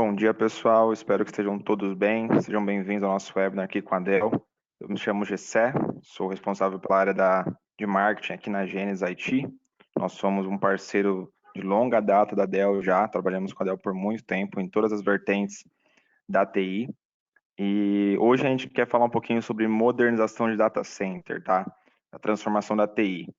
Bom dia, pessoal. Espero que estejam todos bem. Sejam bem-vindos ao nosso webinar aqui com a Dell. Eu me chamo Gessé, sou responsável pela área de marketing aqui na Gênesis IT. Nós somos um parceiro de longa data da Dell já, trabalhamos com a Dell por muito tempo em todas as vertentes da TI. E hoje a gente quer falar um pouquinho sobre modernização de data center, tá? A transformação da TI.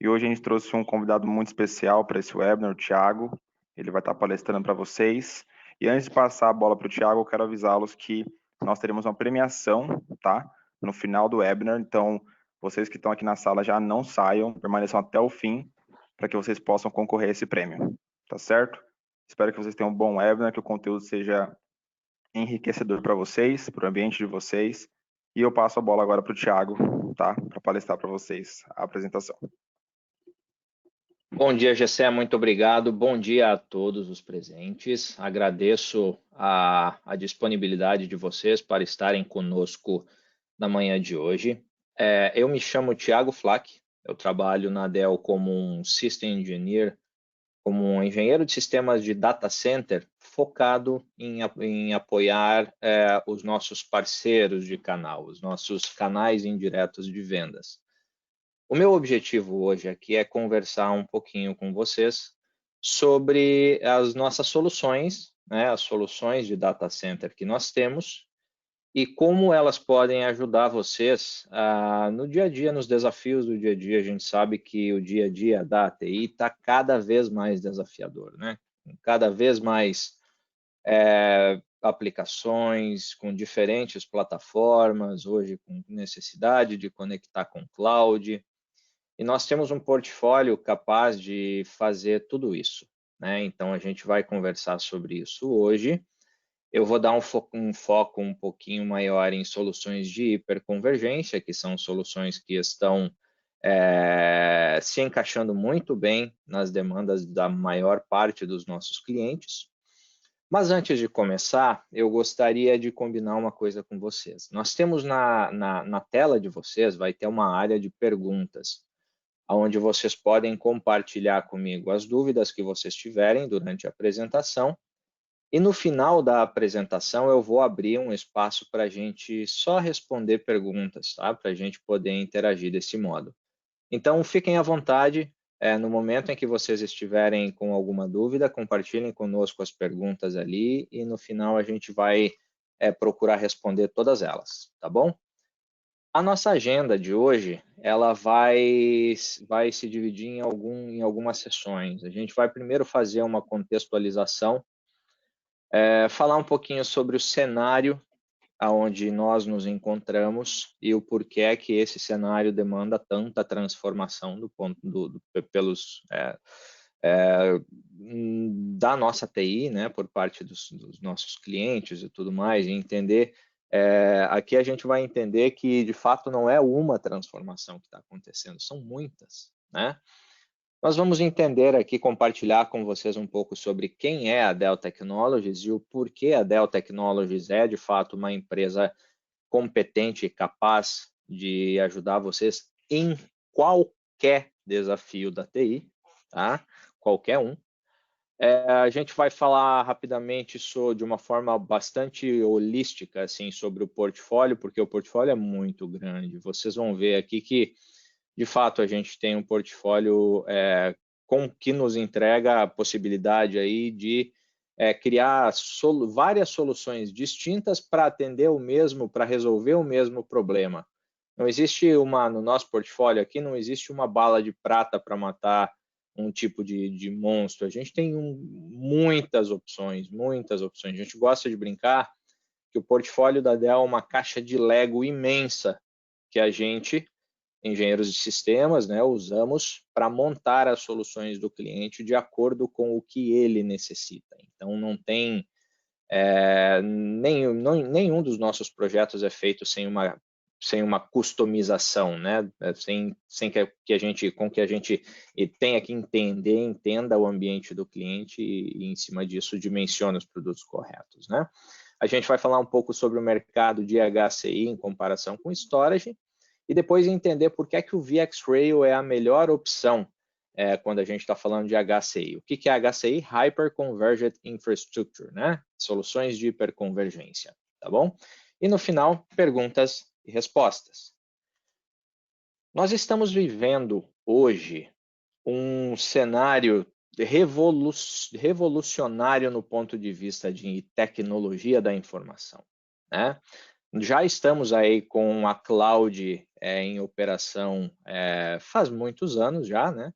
E hoje a gente trouxe um convidado muito especial para esse webinar, o Thiago. Ele vai estar palestrando para vocês. E antes de passar a bola para o Thiago, eu quero avisá-los que nós teremos uma premiação, tá? No final do webinar. Então, vocês que estão aqui na sala já não saiam, permaneçam até o fim, para que vocês possam concorrer a esse prêmio. Tá certo? Espero que vocês tenham um bom webinar, que o conteúdo seja enriquecedor para vocês, para o ambiente de vocês. E eu passo a bola agora para o Thiago, tá? Para palestrar para vocês a apresentação. Bom dia, Gessé, muito obrigado. Bom dia a todos os presentes. Agradeço a disponibilidade de vocês para estarem conosco na manhã de hoje. Eu me chamo Thiago Flack, eu trabalho na Dell como um System Engineer, como um engenheiro de sistemas de data center, focado em apoiar os nossos parceiros de canal, os nossos canais indiretos de vendas. O meu objetivo hoje aqui é conversar um pouquinho com vocês sobre as nossas soluções, né, as soluções de data center que nós temos e como elas podem ajudar vocês no dia a dia, nos desafios do dia a dia. A gente sabe que o dia a dia da TI está cada vez mais desafiador, né? Cada vez mais aplicações com diferentes plataformas, hoje com necessidade de conectar com cloud. E nós temos um portfólio capaz de fazer tudo isso, né? Então, a gente vai conversar sobre isso hoje. Eu vou dar um foco um pouquinho maior em soluções de hiperconvergência, que são soluções que estão se encaixando muito bem nas demandas da maior parte dos nossos clientes. Mas antes de começar, eu gostaria de combinar uma coisa com vocês. Nós temos na tela de vocês, vai ter uma área de perguntas, onde vocês podem compartilhar comigo as dúvidas que vocês tiverem durante a apresentação. E no final da apresentação eu vou abrir um espaço para a gente só responder perguntas, tá? Para a gente poder interagir desse modo. Então fiquem à vontade, no momento em que vocês estiverem com alguma dúvida, compartilhem conosco as perguntas ali e no final a gente vai procurar responder todas elas, tá bom? A nossa agenda de hoje, ela vai se dividir em algumas sessões. A gente vai primeiro fazer uma contextualização, falar um pouquinho sobre o cenário aonde nós nos encontramos e o porquê que esse cenário demanda tanta transformação da nossa TI, né, por parte dos nossos clientes e tudo mais, e entender. Aqui a gente vai entender que, de fato, não é uma transformação que está acontecendo, são muitas, né? Nós vamos entender aqui, compartilhar com vocês um pouco sobre quem é a Dell Technologies e o porquê a Dell Technologies é, de fato, uma empresa competente e capaz de ajudar vocês em qualquer desafio da TI, tá? Qualquer um. A gente vai falar rapidamente de uma forma bastante holística, assim, sobre o portfólio, porque o portfólio é muito grande. Vocês vão ver aqui que, de fato, a gente tem um portfólio que nos entrega a possibilidade aí de criar várias soluções distintas para atender para resolver o mesmo problema. Não existe no nosso portfólio aqui, não existe uma bala de prata para matar um tipo de monstro. A gente tem muitas opções, muitas opções. A gente gosta de brincar que o portfólio da Dell é uma caixa de Lego imensa que a gente, engenheiros de sistemas, né, usamos para montar as soluções do cliente de acordo com o que ele necessita. Então, não tem nenhum dos nossos projetos é feito sem uma customização, né? Sem que a gente tenha que entenda o ambiente do cliente e em cima disso dimensiona os produtos corretos, né? A gente vai falar um pouco sobre o mercado de HCI em comparação com storage e depois entender por que o VxRail é a melhor opção quando a gente está falando de HCI. O que é HCI? Hyperconverged Infrastructure, né? Soluções de hiperconvergência, tá bom? E no final, perguntas e respostas. Nós estamos vivendo hoje um cenário revolucionário no ponto de vista de tecnologia da informação, né? Já estamos aí com a cloud em operação faz muitos anos já, né?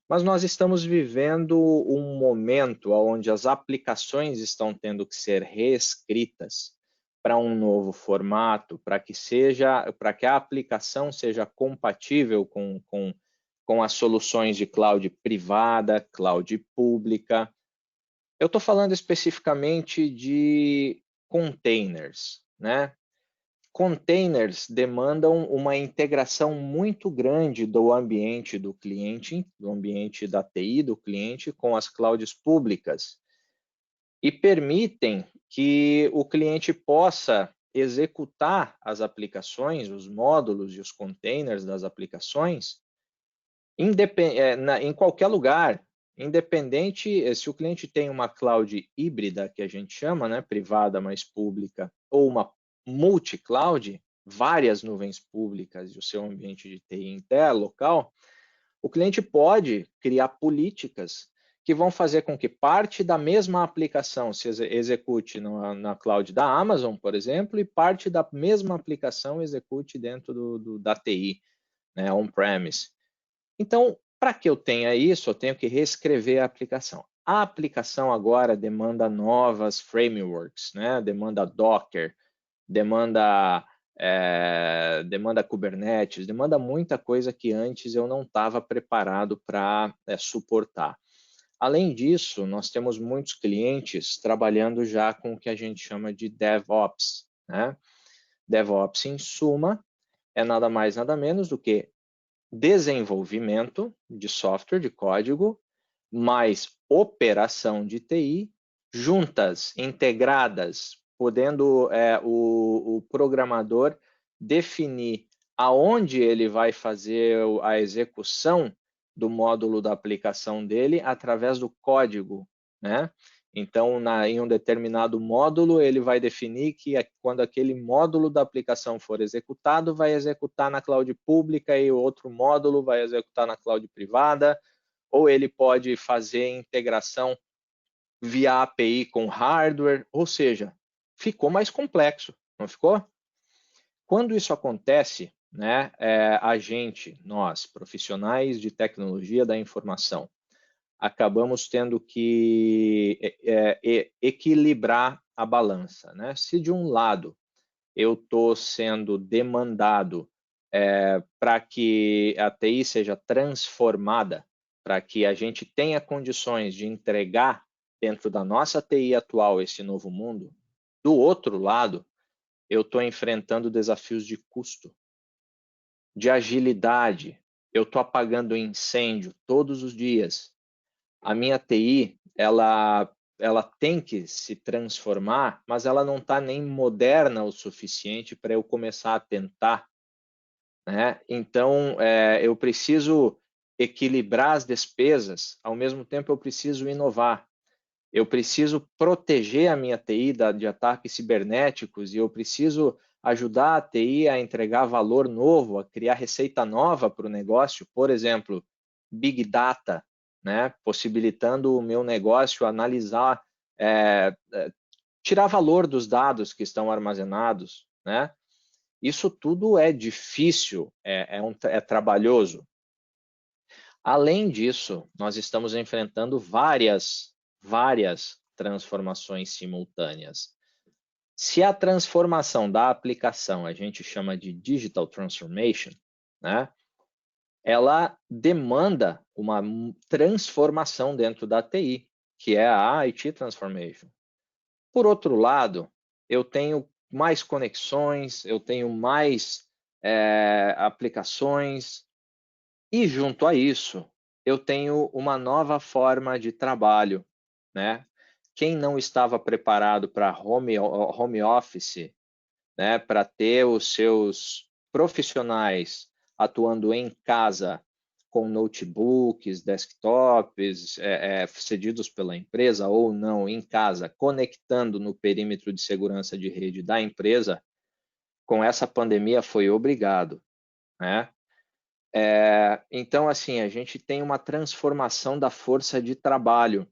Mas nós estamos vivendo um momento onde as aplicações estão tendo que ser reescritas para um novo formato, para que a aplicação seja compatível com as soluções de cloud privada, cloud pública. Eu estou falando especificamente de containers, né? Containers demandam uma integração muito grande do ambiente do cliente, do ambiente da TI do cliente com as clouds públicas e permitem que o cliente possa executar as aplicações, os módulos e os containers das aplicações em qualquer lugar, independente se o cliente tem uma cloud híbrida, que a gente chama, né, privada mais pública, ou uma multi-cloud, várias nuvens públicas e o seu ambiente de TI local, o cliente pode criar políticas que vão fazer com que parte da mesma aplicação se execute na cloud da Amazon, por exemplo, e parte da mesma aplicação execute dentro da TI, né, on-premise. Então, para que eu tenha isso, eu tenho que reescrever a aplicação. A aplicação agora demanda novas frameworks, né? Demanda Docker, demanda Kubernetes, demanda muita coisa que antes eu não estava preparado para suportar. Além disso, nós temos muitos clientes trabalhando já com o que a gente chama de DevOps, né? DevOps, em suma, é nada mais, nada menos do que desenvolvimento de software, de código, mais operação de TI, juntas, integradas, podendo o programador definir aonde ele vai fazer a execução do módulo da aplicação dele através do código, né? Então, em um determinado módulo, ele vai definir que quando aquele módulo da aplicação for executado, vai executar na cloud pública e o outro módulo vai executar na cloud privada, ou ele pode fazer integração via API com hardware, ou seja, ficou mais complexo, não ficou? Quando isso acontece, né, nós, profissionais de tecnologia da informação, acabamos tendo que equilibrar a balança, né? Se de um lado eu estou sendo demandado para que a TI seja transformada, para que a gente tenha condições de entregar dentro da nossa TI atual esse novo mundo, do outro lado, eu estou enfrentando desafios de custo, de agilidade, eu estou apagando incêndio todos os dias. A minha TI, ela tem que se transformar, mas ela não está nem moderna o suficiente para eu começar a tentar, né? Então, eu preciso equilibrar as despesas, ao mesmo tempo eu preciso inovar. Eu preciso proteger a minha TI de ataques cibernéticos e eu preciso ajudar a TI a entregar valor novo, a criar receita nova para o negócio, por exemplo, Big Data, né? Possibilitando o meu negócio analisar, tirar valor dos dados que estão armazenados, né? Isso tudo é difícil, é trabalhoso. Além disso, nós estamos enfrentando várias transformações simultâneas. Se a transformação da aplicação a gente chama de digital transformation, né? Ela demanda uma transformação dentro da TI, que é a IT Transformation. Por outro lado, eu tenho mais conexões, eu tenho mais aplicações, e junto a isso, eu tenho uma nova forma de trabalho, né? Quem não estava preparado para home office, né, para ter os seus profissionais atuando em casa com notebooks, desktops, cedidos pela empresa ou não em casa, conectando no perímetro de segurança de rede da empresa, com essa pandemia foi obrigado, né? Então, assim, a gente tem uma transformação da força de trabalho.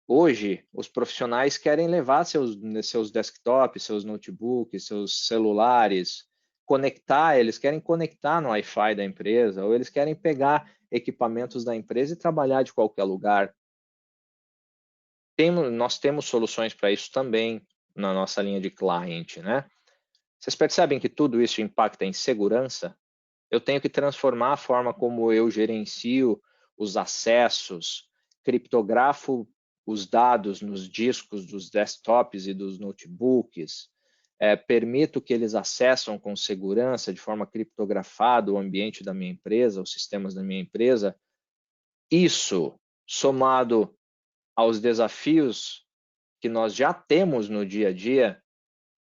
Hoje, os profissionais querem levar seus desktops, seus notebooks, seus celulares, eles querem conectar no Wi-Fi da empresa, ou eles querem pegar equipamentos da empresa e trabalhar de qualquer lugar. Nós temos soluções para isso também na nossa linha de cliente, né? Vocês percebem que tudo isso impacta em segurança? Eu tenho que transformar a forma como eu gerencio os acessos, criptografo os dados nos discos dos desktops e dos notebooks, permito que eles acessem com segurança, de forma criptografada, o ambiente da minha empresa, os sistemas da minha empresa. Isso, somado aos desafios que nós já temos no dia a dia,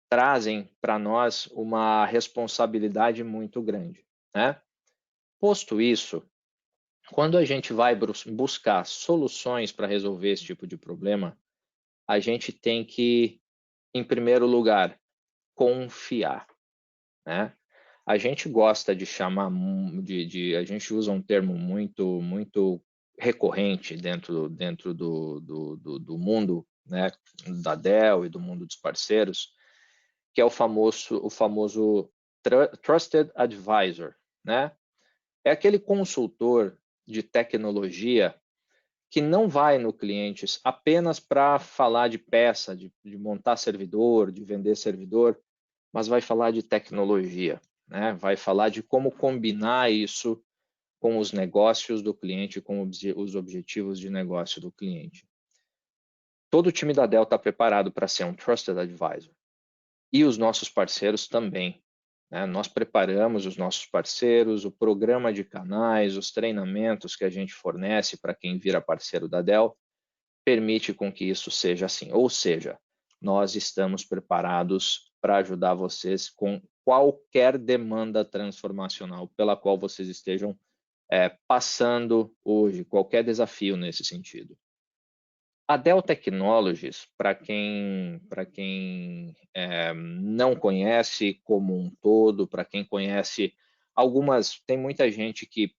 trazem para nós uma responsabilidade muito grande, né? Posto isso, quando a gente vai buscar soluções para resolver esse tipo de problema, a gente tem que, em primeiro lugar, confiar, né? A gente gosta de chamar, a gente usa um termo muito recorrente dentro do mundo, né, da Dell e do mundo dos parceiros, que é o famoso Trusted Advisor, né? É aquele consultor de tecnologia que não vai no cliente apenas para falar de peça, de montar servidor, de vender servidor, mas vai falar de tecnologia, né? Vai falar de como combinar isso com os negócios do cliente, com os objetivos de negócio do cliente. Todo o time da Dell está preparado para ser um Trusted Advisor. E os nossos parceiros também. Nós preparamos os nossos parceiros, o programa de canais, os treinamentos que a gente fornece para quem vira parceiro da Dell, permite com que isso seja assim. Ou seja, nós estamos preparados para ajudar vocês com qualquer demanda transformacional pela qual vocês estejam passando hoje, qualquer desafio nesse sentido. A Dell Technologies, para quem não conhece como um todo, para quem conhece tem muita gente que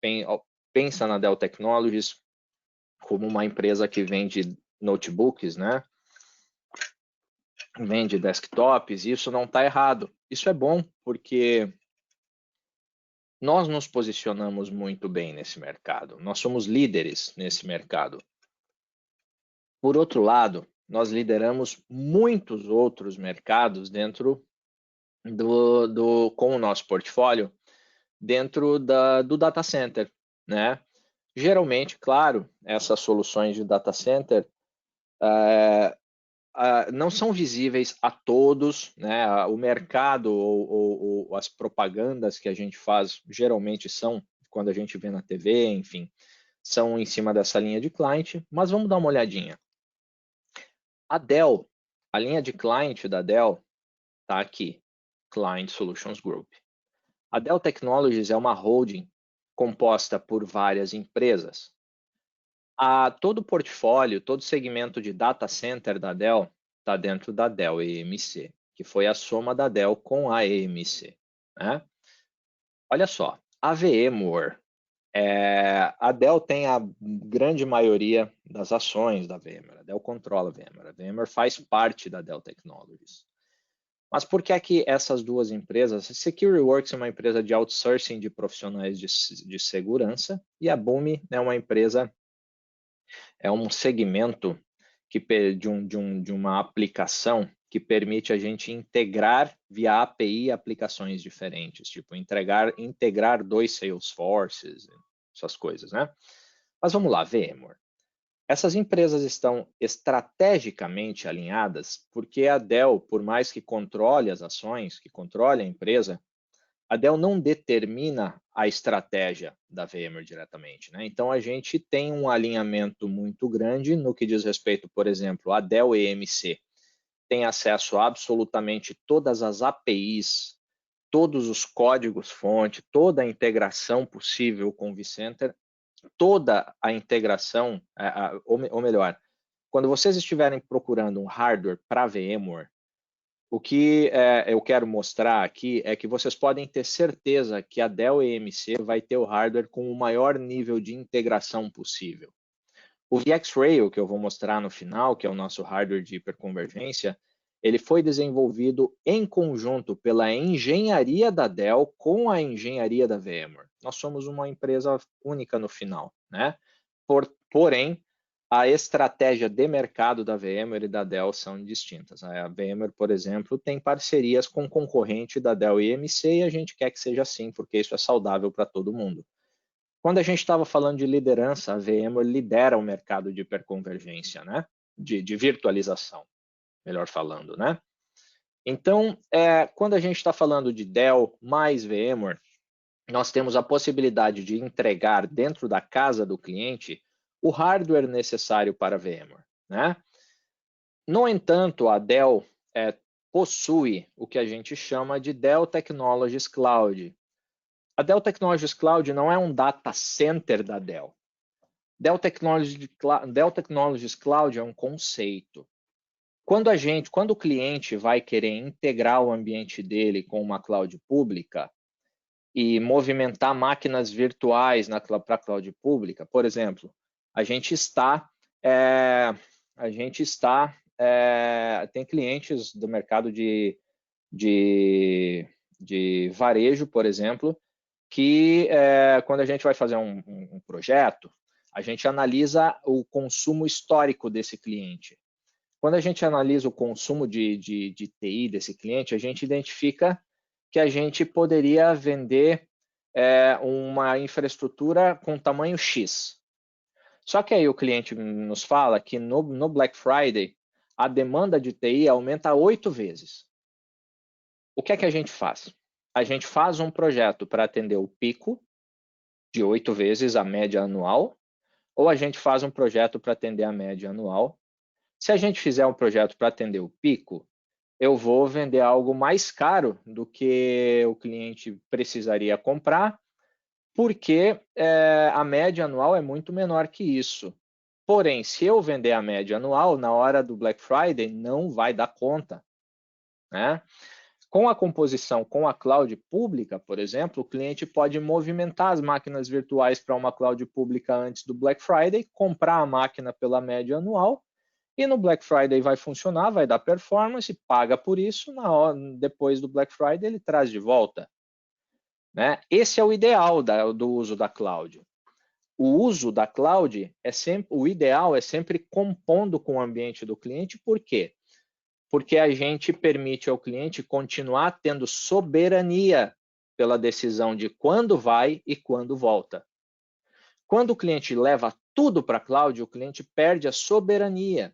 pensa na Dell Technologies como uma empresa que vende notebooks, né? Vende desktops, e isso não está errado. Isso é bom, porque nós nos posicionamos muito bem nesse mercado. Nós somos líderes nesse mercado. Por outro lado, nós lideramos muitos outros mercados dentro com o nosso portfólio, dentro do data center, né? Geralmente, claro, essas soluções de data center não são visíveis a todos, né? O mercado ou as propagandas que a gente faz geralmente são quando a gente vê na TV, enfim, são em cima dessa linha de cliente, mas vamos dar uma olhadinha. A Dell, a linha de cliente da Dell está aqui, Client Solutions Group. A Dell Technologies é uma holding composta por várias empresas. Todo o portfólio, todo o segmento de data center da Dell está dentro da Dell EMC, que foi a soma da Dell com a EMC, né? Olha só, a VMware, a Dell tem a grande maioria das ações da VMware, a Dell controla a VMware faz parte da Dell Technologies. Mas por que é que essas duas empresas, a SecureWorks é uma empresa de outsourcing de profissionais de segurança e a Boomi é uma empresa, é um segmento de uma aplicação que permite a gente integrar via API aplicações diferentes, tipo integrar dois Salesforces, essas coisas, né? Mas vamos lá, VMware. Essas empresas estão estrategicamente alinhadas porque a Dell, por mais que controle as ações, que controle a empresa, a Dell não determina a estratégia da VMware diretamente, né? Então, a gente tem um alinhamento muito grande no que diz respeito, por exemplo, a Dell EMC tem acesso a absolutamente todas as APIs, todos os códigos-fonte, toda a integração possível com o vCenter, toda a integração, ou melhor, quando vocês estiverem procurando um hardware para VMware, o que eu quero mostrar aqui é que vocês podem ter certeza que a Dell EMC vai ter o hardware com o maior nível de integração possível. O VxRail, que eu vou mostrar no final, que é o nosso hardware de hiperconvergência, ele foi desenvolvido em conjunto pela engenharia da Dell com a engenharia da VMware. Nós somos uma empresa única no final, né? Porém, a estratégia de mercado da VMware e da Dell são distintas. A VMware, por exemplo, tem parcerias com concorrente da Dell EMC e a gente quer que seja assim, porque isso é saudável para todo mundo. Quando a gente estava falando de liderança, a VMware lidera o mercado de hiperconvergência, né? De virtualização, melhor falando, né? Então, quando a gente está falando de Dell mais VMware, nós temos a possibilidade de entregar dentro da casa do cliente o hardware necessário para a VMware, né? No entanto, a Dell possui o que a gente chama de Dell Technologies Cloud. A Dell Technologies Cloud não é um data center da Dell. Dell Technologies Cloud é um conceito. Quando o cliente vai querer integrar o ambiente dele com uma cloud pública e movimentar máquinas virtuais para a cloud pública, por exemplo, tem clientes do mercado de varejo, por exemplo, que quando a gente vai fazer um projeto, a gente analisa o consumo histórico desse cliente. Quando a gente analisa o consumo de TI desse cliente, a gente identifica que a gente poderia vender uma infraestrutura com tamanho X. Só que aí o cliente nos fala que no Black Friday, a demanda de TI aumenta 8 vezes. O que é que a gente faz? A gente faz um projeto para atender o pico, de 8 vezes a média anual, ou a gente faz um projeto para atender a média anual. Se a gente fizer um projeto para atender o pico, eu vou vender algo mais caro do que o cliente precisaria comprar, porque a média anual é muito menor que isso. Porém, se eu vender a média anual, na hora do Black Friday, não vai dar conta, né? Com a composição com a cloud pública, por exemplo, o cliente pode movimentar as máquinas virtuais para uma cloud pública antes do Black Friday, comprar a máquina pela média anual, e no Black Friday vai funcionar, vai dar performance, paga por isso, depois do Black Friday ele traz de volta, né? Esse é o ideal do uso da cloud. O uso da cloud o ideal é sempre compondo com o ambiente do cliente, por quê? Porque a gente permite ao cliente continuar tendo soberania pela decisão de quando vai e quando volta. Quando o cliente leva tudo para a cloud, o cliente perde a soberania.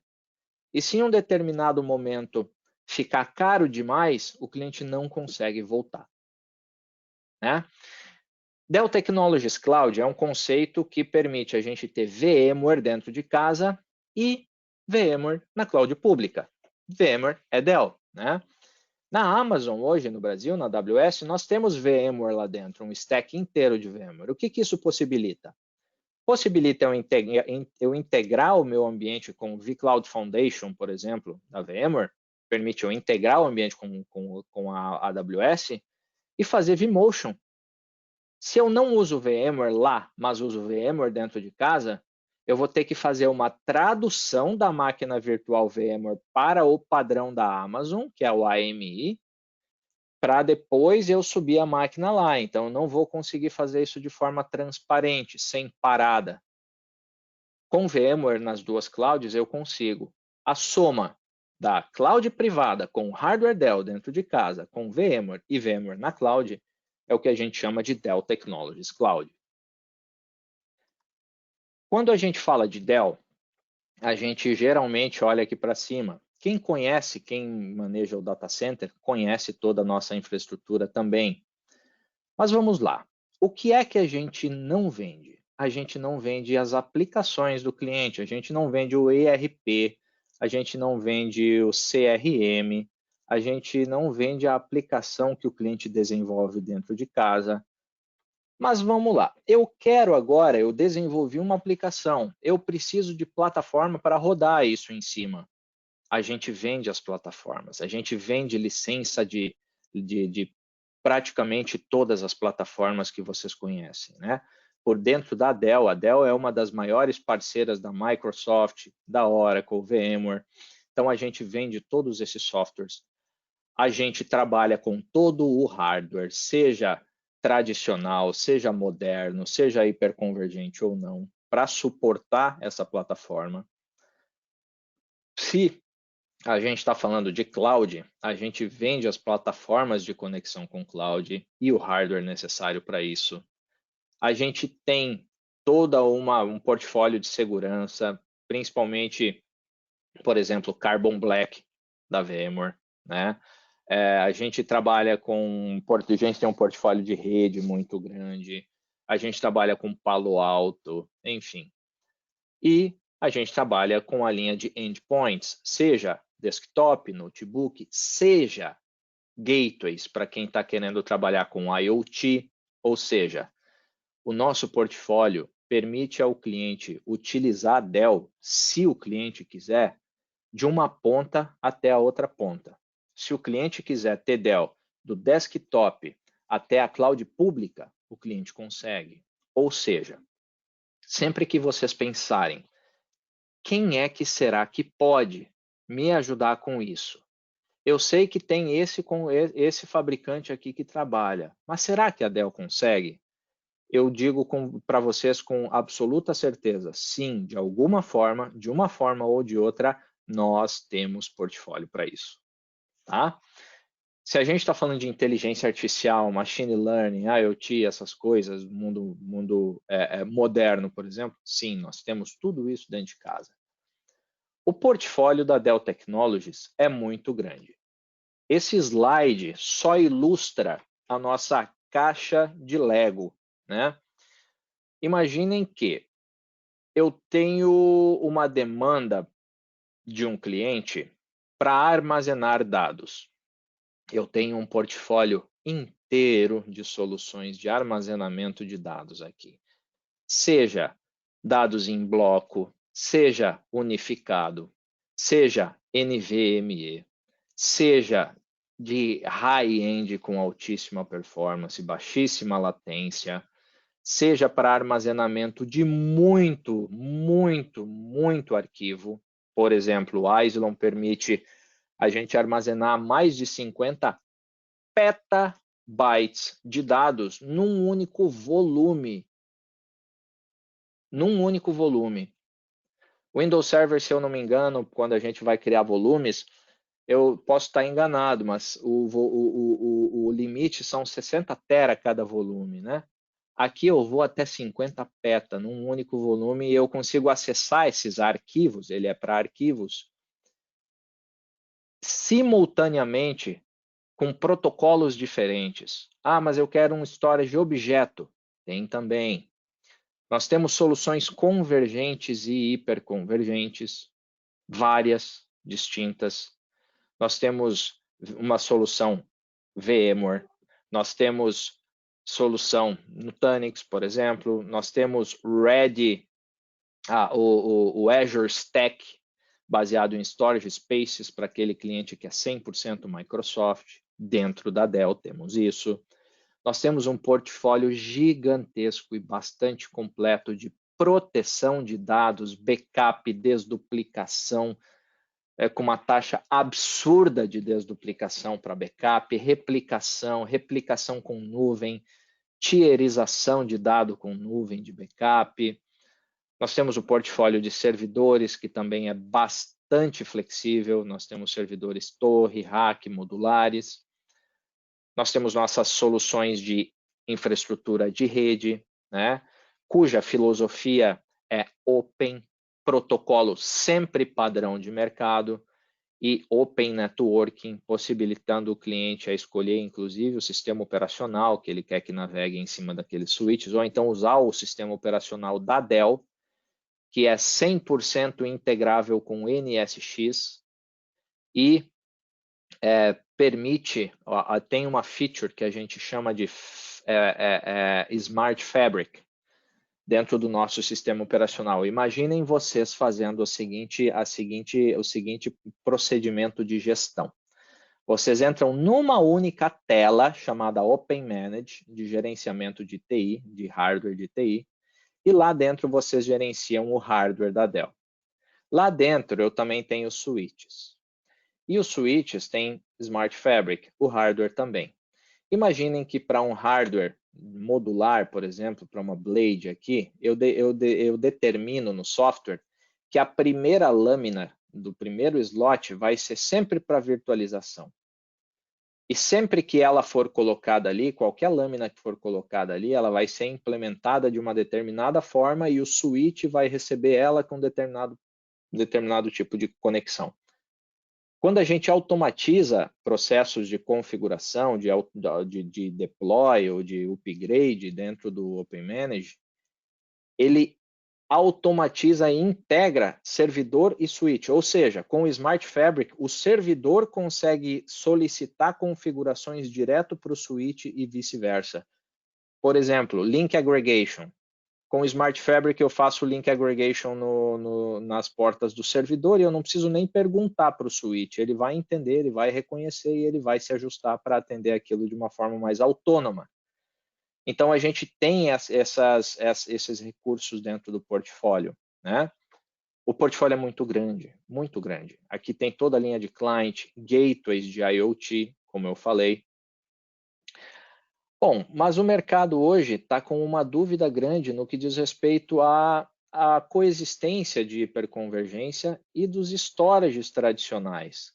E se em um determinado momento ficar caro demais, o cliente não consegue voltar, né? Dell Technologies Cloud é um conceito que permite a gente ter VMware dentro de casa e VMware na cloud pública. VMware é Dell, né? Na Amazon, hoje no Brasil, na AWS, nós temos VMware lá dentro, um stack inteiro de VMware. O que isso possibilita? Possibilita eu integrar o meu ambiente com o vCloud Foundation, por exemplo, da VMware, permite eu integrar o ambiente com a AWS e fazer vMotion. Se eu não uso VMware lá, mas uso VMware dentro de casa, eu vou ter que fazer uma tradução da máquina virtual VMware para o padrão da Amazon, que é o AMI, para depois eu subir a máquina lá. Então, eu não vou conseguir fazer isso de forma transparente, sem parada. Com VMware nas duas clouds, eu consigo. A soma da cloud privada com hardware Dell dentro de casa, com VMware e VMware na cloud, é o que a gente chama de Dell Technologies Cloud. Quando a gente fala de Dell, a gente geralmente olha aqui para cima. Quem conhece, quem maneja o data center, conhece toda a nossa infraestrutura também. Mas vamos lá. O que é que a gente não vende? A gente não vende as aplicações do cliente, a gente não vende o ERP, a gente não vende o CRM, a gente não vende a aplicação que o cliente desenvolve dentro de casa. Mas vamos lá, eu desenvolvi uma aplicação, eu preciso de plataforma para rodar isso em cima. A gente vende as plataformas, a gente vende licença de praticamente todas as plataformas que vocês conhecem, né? Por dentro da Dell, a Dell é uma das maiores parceiras da Microsoft, da Oracle, VMware. Então, a gente vende todos esses softwares. A gente trabalha com todo o hardware, seja tradicional, seja moderno, seja hiperconvergente ou não, para suportar essa plataforma. Se a gente está falando de cloud, a gente vende as plataformas de conexão com cloud e o hardware necessário para isso. A gente tem toda um portfólio de segurança, principalmente, por exemplo, Carbon Black da VMware, né? A gente trabalha a gente tem um portfólio de rede muito grande, a gente trabalha com Palo Alto, enfim. E a gente trabalha com a linha de endpoints, seja desktop, notebook, seja gateways para quem está querendo trabalhar com IoT, ou seja, o nosso portfólio permite ao cliente utilizar a Dell, se o cliente quiser, de uma ponta até a outra ponta. Se o cliente quiser ter Dell do desktop até a cloud pública, o cliente consegue. Ou seja, sempre que vocês pensarem, quem é que será que pode me ajudar com isso? Eu sei que tem esse fabricante aqui que trabalha, mas será que a Dell consegue? Eu digo para vocês com absoluta certeza, sim, de alguma forma, de uma forma ou de outra, nós temos portfólio para isso, tá? Se a gente está falando de inteligência artificial, machine learning, IoT, essas coisas, mundo moderno, por exemplo, sim, nós temos tudo isso dentro de casa. O portfólio da Dell Technologies é muito grande. Esse slide só ilustra a nossa caixa de Lego, né? Imaginem que eu tenho uma demanda de um cliente para armazenar dados. Eu tenho um portfólio inteiro de soluções de armazenamento de dados aqui. Seja dados em bloco, seja unificado, seja NVMe, seja de high-end com altíssima performance, baixíssima latência, seja para armazenamento de muito arquivo. Por exemplo, o Isilon permite a gente armazenar mais de 50 petabytes de dados num único volume. Windows Server, se eu não me engano, quando a gente vai criar volumes, eu posso estar enganado, mas o limite são 60 tera cada volume, né? Aqui eu vou até 50 peta num único volume e eu consigo acessar esses arquivos, ele é para arquivos, simultaneamente com protocolos diferentes. Ah, mas eu quero um storage de objeto. Tem também. Nós temos soluções convergentes e hiperconvergentes, várias, distintas. Nós temos uma solução VMware, nós temos solução Nutanix, por exemplo, nós temos o Azure Stack, baseado em Storage Spaces para aquele cliente que é 100% Microsoft. Dentro da Dell temos isso. Nós temos um portfólio gigantesco e bastante completo de proteção de dados, backup, desduplicação, com uma taxa absurda de desduplicação para backup, replicação com nuvem, tierização de dado com nuvem de backup. Nós temos o portfólio de servidores, que também é bastante flexível. Nós temos servidores torre, rack, modulares. Nós temos nossas soluções de infraestrutura de rede, né, cuja filosofia é open, protocolo sempre padrão de mercado e open networking, possibilitando o cliente a escolher, inclusive, o sistema operacional que ele quer que navegue em cima daqueles switches, ou então usar o sistema operacional da Dell, que é 100% integrável com NSX e permite, tem uma feature que a gente chama de Smart Fabric dentro do nosso sistema operacional. Imaginem vocês fazendo o seguinte procedimento de gestão. Vocês entram numa única tela chamada Open Manage, de gerenciamento de TI, de hardware de TI, e lá dentro vocês gerenciam o hardware da Dell. Lá dentro eu também tenho switches. E os switches têm Smart Fabric, o hardware também. Imaginem que para um hardware modular, por exemplo, para uma Blade aqui, eu determino no software que a primeira lâmina do primeiro slot vai ser sempre para virtualização. E sempre que ela for colocada ali, qualquer lâmina que for colocada ali, ela vai ser implementada de uma determinada forma e o switch vai receber ela com determinado tipo de conexão. Quando a gente automatiza processos de configuração, de deploy ou de upgrade dentro do Open Manage, ele automatiza e integra servidor e switch, ou seja, com o Smart Fabric, o servidor consegue solicitar configurações direto para o switch e vice-versa. Por exemplo, Link Aggregation. Com o Smart Fabric eu faço Link Aggregation nas portas do servidor e eu não preciso nem perguntar para o switch, ele vai entender, ele vai reconhecer e ele vai se ajustar para atender aquilo de uma forma mais autônoma. Então, a gente tem esses recursos dentro do portfólio, né? O portfólio é muito grande, muito grande. Aqui tem toda a linha de client, gateways de IoT, como eu falei. Bom, mas o mercado hoje está com uma dúvida grande no que diz respeito à coexistência de hiperconvergência e dos storages tradicionais.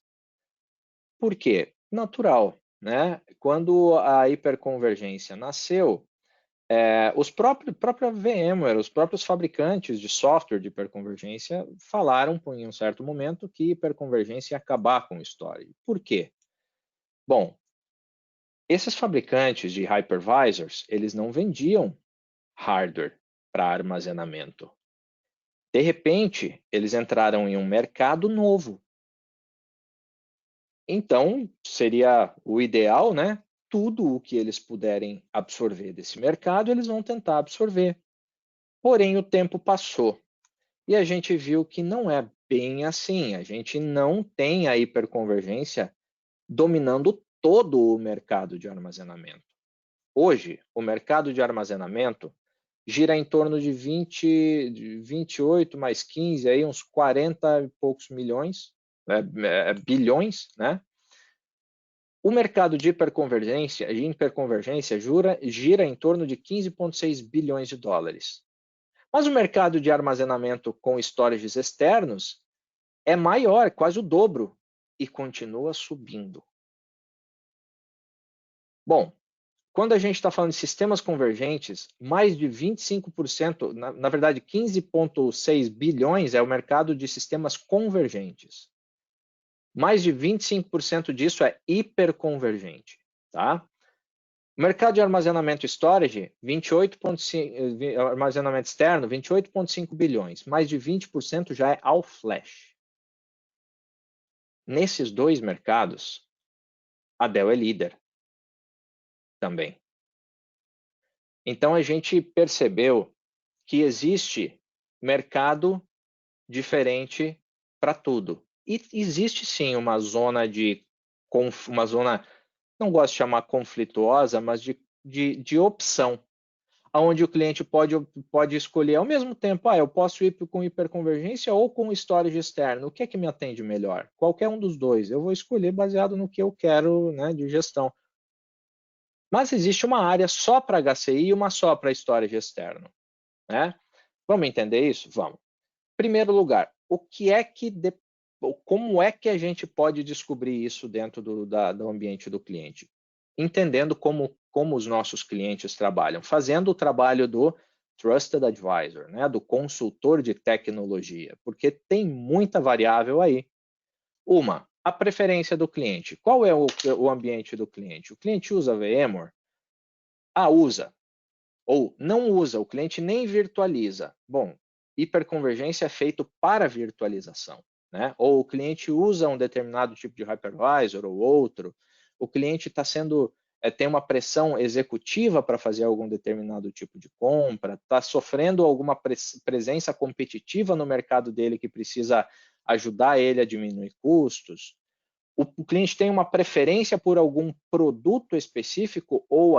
Por quê? Natural, né? Quando a hiperconvergência nasceu, própria VMware, os próprios fabricantes de software de hiperconvergência falaram em um certo momento que hiperconvergência ia acabar com o storage. Por quê? Bom, esses fabricantes de hypervisors, eles não vendiam hardware para armazenamento. De repente, eles entraram em um mercado novo. Então, seria o ideal, né? Tudo o que eles puderem absorver desse mercado, eles vão tentar absorver. Porém, o tempo passou e a gente viu que não é bem assim. A gente não tem a hiperconvergência dominando todo o mercado de armazenamento. Hoje, o mercado de armazenamento gira em torno de 28 mais 15, aí uns 40 e poucos milhões, bilhões, né? O mercado de hiperconvergência gira em torno de 15,6 bilhões de dólares. Mas o mercado de armazenamento com storages externos é maior, quase o dobro, e continua subindo. Bom, quando a gente está falando de sistemas convergentes, mais de 25%, na verdade 15,6 bilhões é o mercado de sistemas convergentes. Mais de 25% disso é hiperconvergente, tá? O mercado de armazenamento storage, armazenamento externo, 28,5 bilhões. Mais de 20% já é all flash. Nesses dois mercados, a Dell é líder também. Então, a gente percebeu que existe mercado diferente para tudo. E existe sim uma zona não gosto de chamar conflituosa, mas de opção, onde o cliente pode escolher ao mesmo tempo, eu posso ir com hiperconvergência ou com storage externo, o que é que me atende melhor? Qualquer um dos dois, eu vou escolher baseado no que eu quero, né, de gestão. Mas existe uma área só para HCI e uma só para storage externo, né? Vamos entender isso? Vamos. Em primeiro lugar, como é que a gente pode descobrir isso dentro do ambiente do cliente? Entendendo como os nossos clientes trabalham, fazendo o trabalho do Trusted Advisor, né? Do consultor de tecnologia, porque tem muita variável aí. A preferência do cliente. Qual é o ambiente do cliente? O cliente usa VMware? Usa. Ou não usa, o cliente nem virtualiza. Bom, hiperconvergência é feito para virtualização, né? Ou o cliente usa um determinado tipo de hypervisor ou outro, o cliente está sendo tem uma pressão executiva para fazer algum determinado tipo de compra, está sofrendo alguma presença competitiva no mercado dele que precisa ajudar ele a diminuir custos. O cliente tem uma preferência por algum produto específico ou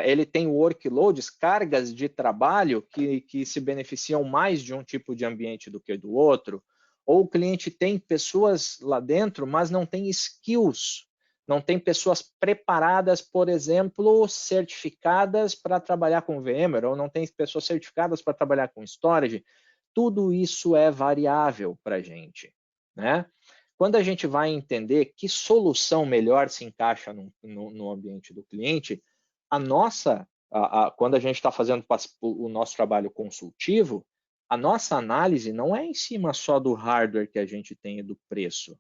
ele tem workloads, cargas de trabalho que se beneficiam mais de um tipo de ambiente do que do outro, ou o cliente tem pessoas lá dentro, mas não tem skills, não tem pessoas preparadas, por exemplo, certificadas para trabalhar com VMware, ou não tem pessoas certificadas para trabalhar com storage. Tudo isso é variável para a gente, né? Quando a gente vai entender que solução melhor se encaixa no ambiente do cliente, quando a gente está fazendo o nosso trabalho consultivo, a nossa análise não é em cima só do hardware que a gente tem e do preço,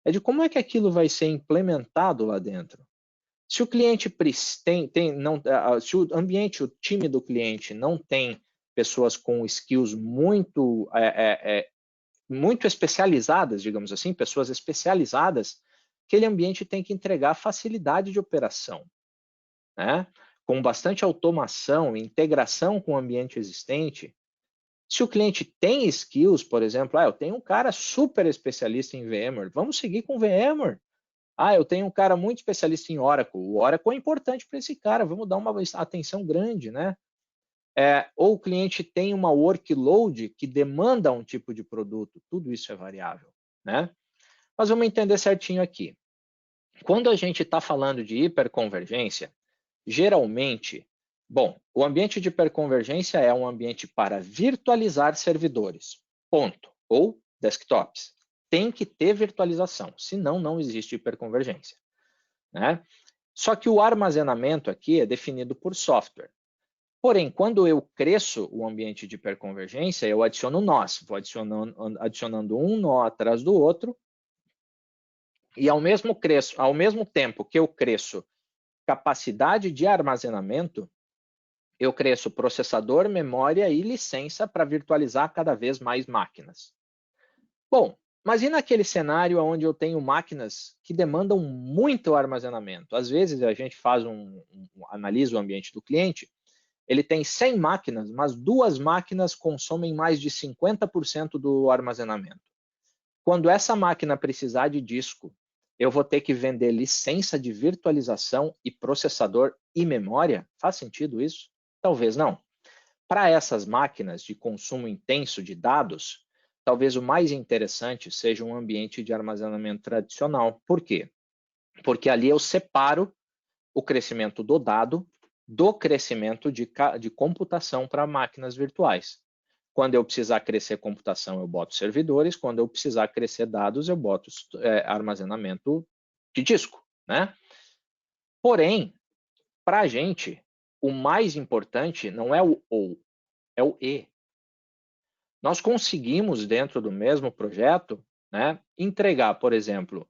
é de como é que aquilo vai ser implementado lá dentro. Se o cliente se o ambiente, o time do cliente não tem pessoas com skills muito especializadas, digamos assim, pessoas especializadas, aquele ambiente tem que entregar facilidade de operação, né? Com bastante automação, integração com o ambiente existente. Se o cliente tem skills, por exemplo, eu tenho um cara super especialista em VMware, vamos seguir com VMware. Eu tenho um cara muito especialista em Oracle. O Oracle é importante para esse cara, vamos dar uma atenção grande, né? Ou o cliente tem uma workload que demanda um tipo de produto, tudo isso é variável, né? Mas vamos entender certinho aqui. Quando a gente está falando de hiperconvergência, geralmente, o ambiente de hiperconvergência é um ambiente para virtualizar servidores, ponto, ou desktops. Tem que ter virtualização, senão não existe hiperconvergência, né? Só que o armazenamento aqui é definido por software. Porém, quando eu cresço o ambiente de hiperconvergência, eu adiciono nós, vou adicionando um nó atrás do outro, e ao mesmo tempo que eu cresço capacidade de armazenamento, eu cresço processador, memória e licença para virtualizar cada vez mais máquinas. Bom, mas e naquele cenário onde eu tenho máquinas que demandam muito armazenamento? Às vezes a gente analisa o ambiente do cliente, ele tem 100 máquinas, mas 2 máquinas consomem mais de 50% do armazenamento. Quando essa máquina precisar de disco, eu vou ter que vender licença de virtualização e processador e memória? Faz sentido isso? Talvez não. Para essas máquinas de consumo intenso de dados, talvez o mais interessante seja um ambiente de armazenamento tradicional. Por quê? Porque ali eu separo o crescimento do dado do crescimento de computação para máquinas virtuais. Quando eu precisar crescer computação, eu boto servidores. Quando eu precisar crescer dados, eu boto armazenamento de disco, né? Porém, para a gente, o mais importante não é o ou, é o e. Nós conseguimos, dentro do mesmo projeto, né, entregar, por exemplo,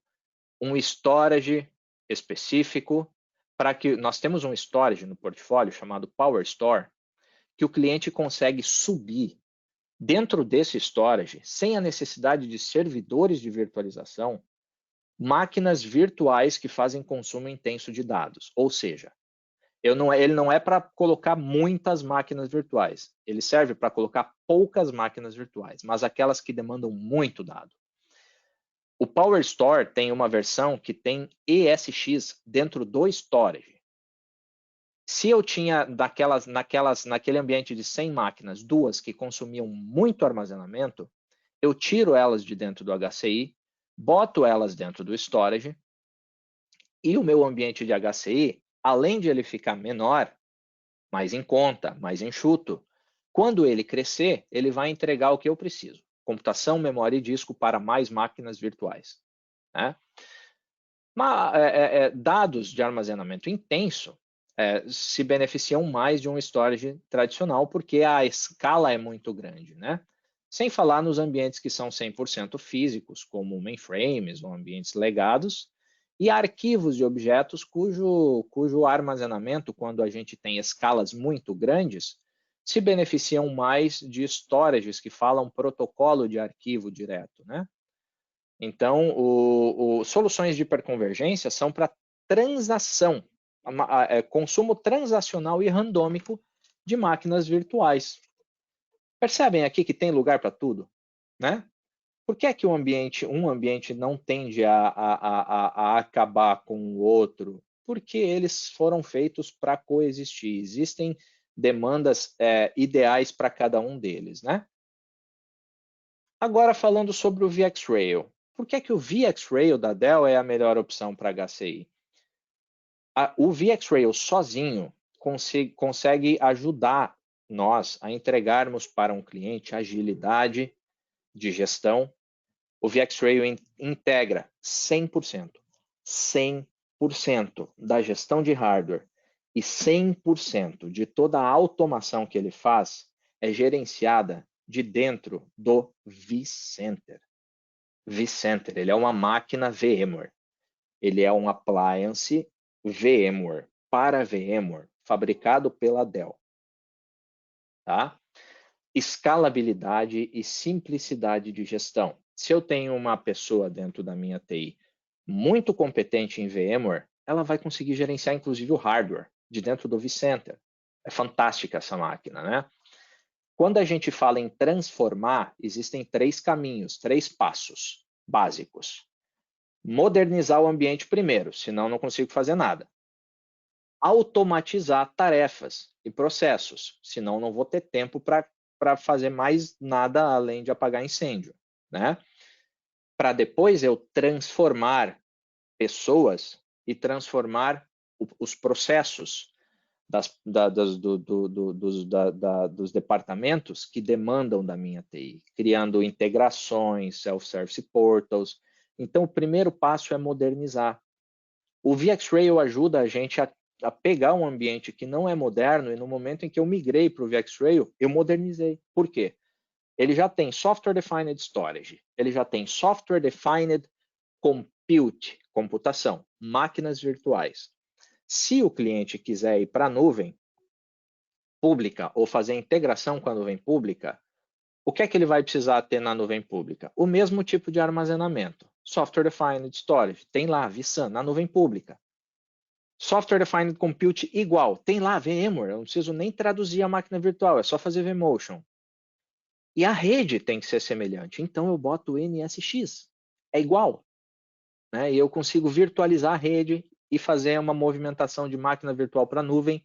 um storage específico para que nós temos um storage no portfólio chamado Power Store, que o cliente consegue subir dentro desse storage, sem a necessidade de servidores de virtualização, máquinas virtuais que fazem consumo intenso de dados. Ou seja, ele não é para colocar muitas máquinas virtuais, ele serve para colocar poucas máquinas virtuais, mas aquelas que demandam muito dado. O Power Store tem uma versão que tem ESX dentro do storage. Se eu tinha naquele ambiente de 100 máquinas, 2 que consumiam muito armazenamento, eu tiro elas de dentro do HCI, boto elas dentro do storage, e o meu ambiente de HCI, além de ele ficar menor, mais em conta, mais enxuto, quando ele crescer, ele vai entregar o que eu preciso. Computação, memória e disco para mais máquinas virtuais, né? Dados de armazenamento intenso se beneficiam mais de um storage tradicional porque a escala é muito grande, né? Sem falar nos ambientes que são 100% físicos, como mainframes ou ambientes legados, e arquivos de objetos cujo armazenamento, quando a gente tem escalas muito grandes, se beneficiam mais de storages que falam protocolo de arquivo direto, né? Então, soluções de hiperconvergência são para transação, consumo transacional e randômico de máquinas virtuais. Percebem aqui que tem lugar para tudo, né? Por que é que um ambiente não tende a acabar com o outro? Porque eles foram feitos para coexistir. Existem demandas ideais para cada um deles, né? Agora falando sobre o VxRail. Por que é que o VxRail da Dell é a melhor opção para HCI? O VxRail sozinho consegue ajudar nós a entregarmos para um cliente agilidade de gestão. O VxRail integra 100% da gestão de hardware e 100% de toda a automação que ele faz é gerenciada de dentro do vCenter. vCenter, ele é uma máquina VMware. Ele é um appliance VMware para VMware, fabricado pela Dell. Tá? Escalabilidade e simplicidade de gestão. Se eu tenho uma pessoa dentro da minha TI muito competente em VMware, ela vai conseguir gerenciar inclusive o hardware de dentro do vCenter. É fantástica essa máquina, né? Quando a gente fala em transformar, existem 3 caminhos, 3 passos básicos. Modernizar o ambiente primeiro, senão não consigo fazer nada. Automatizar tarefas e processos, senão não vou ter tempo para fazer mais nada além de apagar incêndio, né? Para depois eu transformar pessoas e transformar os processos dos departamentos que demandam da minha TI, criando integrações, self-service portals. Então, o primeiro passo é modernizar. O VxRail ajuda a gente a pegar um ambiente que não é moderno e no momento em que eu migrei para o VxRail, eu modernizei. Por quê? Ele já tem Software Defined Storage, ele já tem Software Defined Compute, computação, máquinas virtuais. Se o cliente quiser ir para a nuvem pública ou fazer integração com a nuvem pública, o que é que ele vai precisar ter na nuvem pública? O mesmo tipo de armazenamento. Software Defined Storage, tem lá, vSAN, na nuvem pública. Software Defined Compute igual, tem lá VMware, eu não preciso nem traduzir a máquina virtual, é só fazer vMotion. E a rede tem que ser semelhante, então eu boto o NSX, é igual. Né? E eu consigo virtualizar a rede e fazer uma movimentação de máquina virtual para a nuvem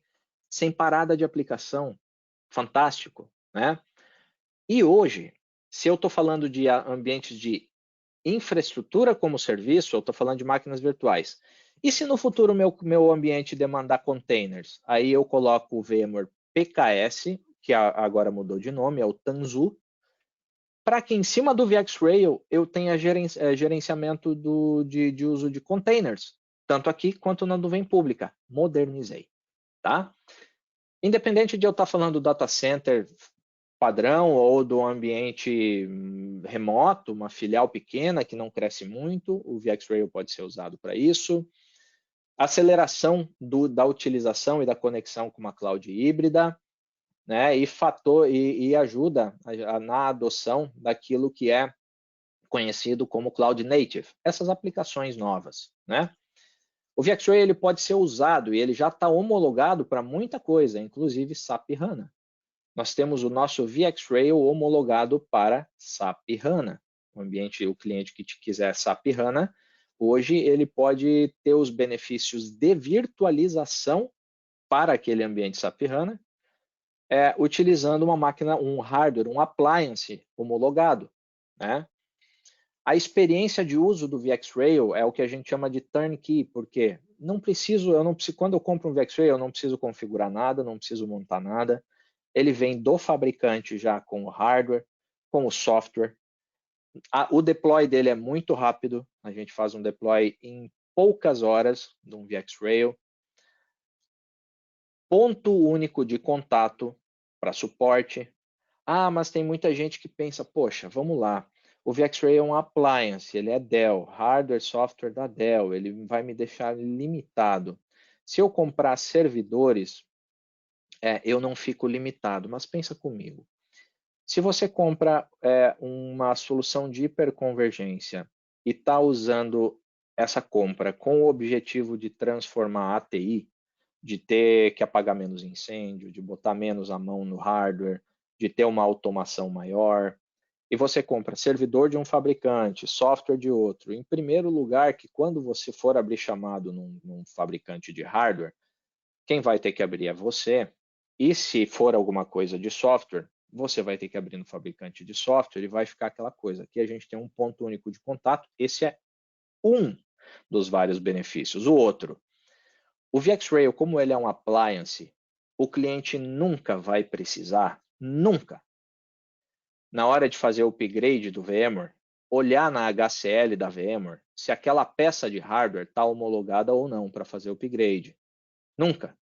sem parada de aplicação. Fantástico. Né? E hoje, se eu estou falando de ambientes de infraestrutura como serviço, eu estou falando de máquinas virtuais. E se no futuro meu ambiente demandar containers? Aí eu coloco o VMware PKS, que agora mudou de nome, é o Tanzu, para que em cima do VxRail eu tenha gerenciamento de uso de containers, tanto aqui quanto na nuvem pública. Modernizei. Tá? Independente de eu estar falando do data center padrão ou do ambiente remoto, uma filial pequena que não cresce muito, o VxRail pode ser usado para isso. Aceleração da utilização e da conexão com uma cloud híbrida, né? E ajuda na adoção daquilo que é conhecido como Cloud Native, essas aplicações novas, né? O VxRail ele pode ser usado e ele já está homologado para muita coisa, inclusive SAP HANA. Nós temos o nosso VxRail homologado para SAP HANA. O cliente que quiser SAP HANA, hoje ele pode ter os benefícios de virtualização para aquele ambiente SAP HANA, utilizando uma máquina, um hardware, um appliance homologado. Né? A experiência de uso do VxRail é o que a gente chama de turnkey, porque quando eu compro um VxRail, eu não preciso configurar nada, não preciso montar nada. Ele vem do fabricante já com o hardware, com o software. O deploy dele é muito rápido. A gente faz um deploy em poucas horas de um VxRail. Ponto único de contato para suporte. Mas tem muita gente que pensa, poxa, vamos lá. O VxRail é um appliance, ele é Dell, hardware, software da Dell, ele vai me deixar limitado. Se eu comprar servidores, eu não fico limitado, mas pensa comigo. Se você compra uma solução de hiperconvergência e está usando essa compra com o objetivo de transformar a ATI, de ter que apagar menos incêndio, de botar menos a mão no hardware, de ter uma automação maior, e você compra servidor de um fabricante, software de outro, em primeiro lugar, que quando você for abrir chamado num fabricante de hardware, quem vai ter que abrir é você, e se for alguma coisa de software, você vai ter que abrir no fabricante de software e vai ficar aquela coisa. Aqui a gente tem um ponto único de contato, esse é um dos vários benefícios. O outro, o VxRail, como ele é um appliance, o cliente nunca vai precisar, nunca, na hora de fazer o upgrade do VMware, olhar na HCL da VMware se aquela peça de hardware está homologada ou não para fazer o upgrade. Nunca.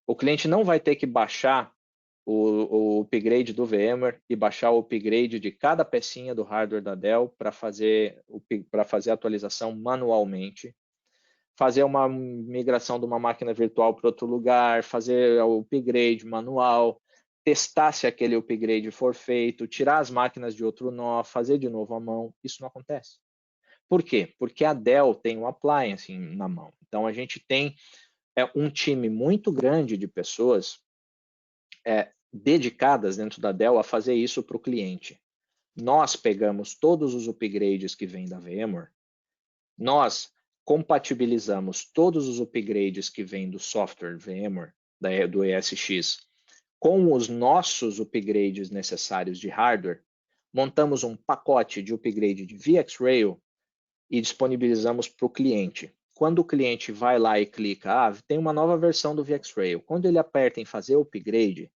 O cliente não vai ter que baixar o upgrade do VMware e baixar o upgrade de cada pecinha do hardware da Dell para fazer a atualização manualmente, fazer uma migração de uma máquina virtual para outro lugar, fazer o upgrade manual, testar se aquele upgrade for feito, tirar as máquinas de outro nó, fazer de novo à mão. Isso não acontece. Por quê? Porque a Dell tem um appliance na mão. Então, a gente tem um time muito grande de pessoas dedicadas dentro da Dell a fazer isso para o cliente. Nós pegamos todos os upgrades que vêm da VMware, nós compatibilizamos todos os upgrades que vêm do software VMware, do ESX, com os nossos upgrades necessários de hardware, montamos um pacote de upgrade de VxRail e disponibilizamos para o cliente. Quando o cliente vai lá e clica, tem uma nova versão do VxRail. Quando ele aperta em fazer o upgrade,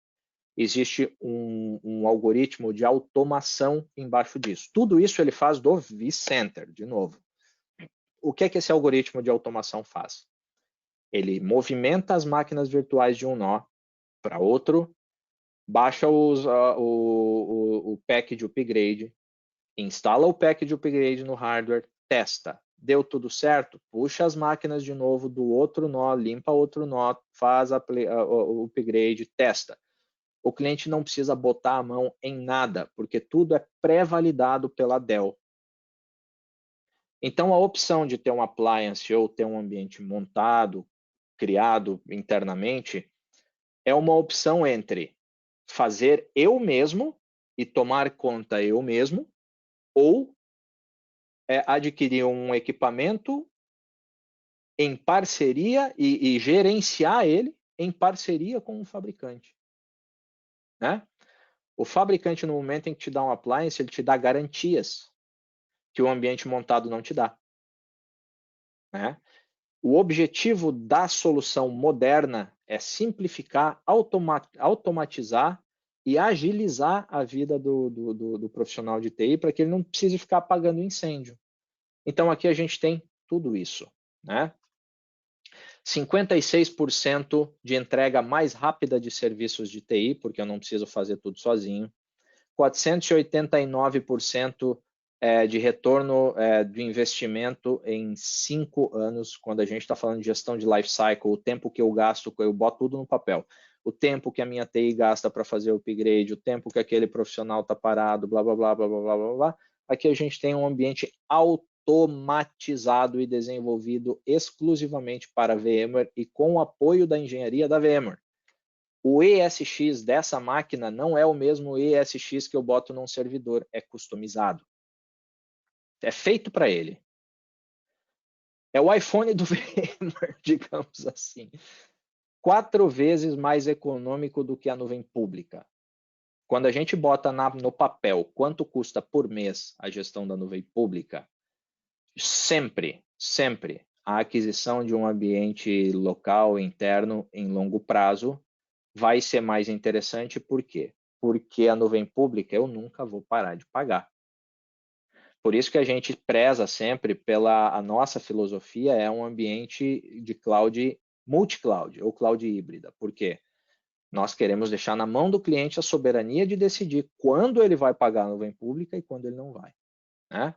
existe um algoritmo de automação embaixo disso. Tudo isso ele faz do vCenter, de novo. O que é que esse algoritmo de automação faz? Ele movimenta as máquinas virtuais de um nó para outro, baixa o pack de upgrade, instala o pack de upgrade no hardware, testa. Deu tudo certo? Puxa as máquinas de novo do outro nó, limpa outro nó, faz o upgrade, testa. O cliente não precisa botar a mão em nada, porque tudo é pré-validado pela Dell. Então, a opção de ter um appliance ou ter um ambiente montado, criado internamente, é uma opção entre fazer eu mesmo e tomar conta eu mesmo, ou adquirir um equipamento em parceria e gerenciar ele em parceria com o fabricante. Né? O fabricante, no momento em que te dá um appliance, ele te dá garantias que o ambiente montado não te dá. Né? O objetivo da solução moderna é simplificar, automatizar e agilizar a vida do profissional de TI para que ele não precise ficar apagando incêndio. Então, aqui a gente tem tudo isso. Né? 56% de entrega mais rápida de serviços de TI, porque eu não preciso fazer tudo sozinho. 489% de retorno de investimento em 5 anos, quando a gente está falando de gestão de life cycle, o tempo que eu gasto, eu boto tudo no papel. O tempo que a minha TI gasta para fazer o upgrade, o tempo que aquele profissional está parado, blá, blá, blá, blá, blá, blá, blá, blá. Aqui a gente tem um ambiente automatizado e desenvolvido exclusivamente para VMware e com o apoio da engenharia da VMware. O ESX dessa máquina não é o mesmo ESX que eu boto num servidor, é customizado. É feito para ele. É o iPhone do VMware, digamos assim. 4 vezes mais econômico do que a nuvem pública. Quando a gente bota no papel quanto custa por mês a gestão da nuvem pública, sempre a aquisição de um ambiente local interno em longo prazo vai ser mais interessante. Por quê? Porque a nuvem pública eu nunca vou parar de pagar. Por isso que a gente preza sempre a nossa filosofia é um ambiente de cloud multi-cloud ou cloud híbrida. Por quê? Nós queremos deixar na mão do cliente a soberania de decidir quando ele vai pagar a nuvem pública e quando ele não vai. Né?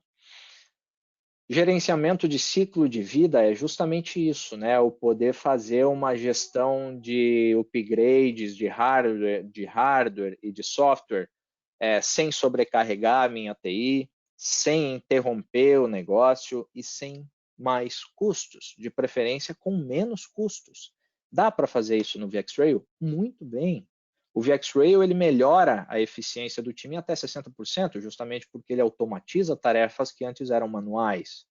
Gerenciamento de ciclo de vida é justamente isso, né? O poder fazer uma gestão de upgrades de hardware e de software sem sobrecarregar a minha TI, sem interromper o negócio e sem mais custos, de preferência com menos custos. Dá para fazer isso no VxRail? Muito bem. O VxRail ele melhora a eficiência do time até 60%, justamente porque ele automatiza tarefas que antes eram manuais.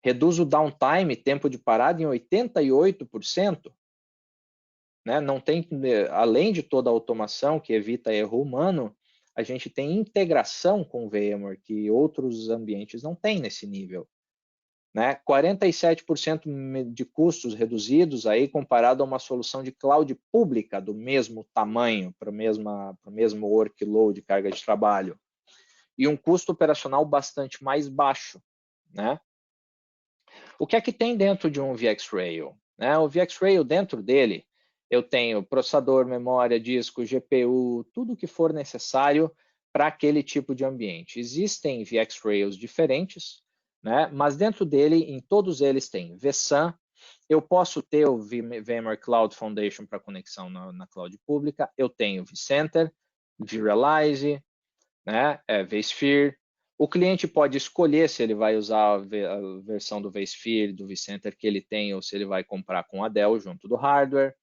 Reduz o downtime, tempo de parada, em 88%. Né? Não tem, além de toda a automação que evita erro humano, a gente tem integração com o VMware, que outros ambientes não têm nesse nível. Né? 47% de custos reduzidos aí comparado a uma solução de cloud pública do mesmo tamanho, para o mesmo workload, carga de trabalho. E um custo operacional bastante mais baixo. Né? O que é que tem dentro de um VxRail? Né? O VxRail, dentro dele, eu tenho processador, memória, disco, GPU, tudo que for necessário para aquele tipo de ambiente. Existem VxRails diferentes, né? Mas dentro dele, em todos eles tem vSAN, eu posso ter o VMware Cloud Foundation para conexão na cloud pública, eu tenho vCenter, vRealize, né? vSphere. O cliente pode escolher se ele vai usar a versão do vSphere, do vCenter que ele tem, ou se ele vai comprar com a Dell junto do hardware.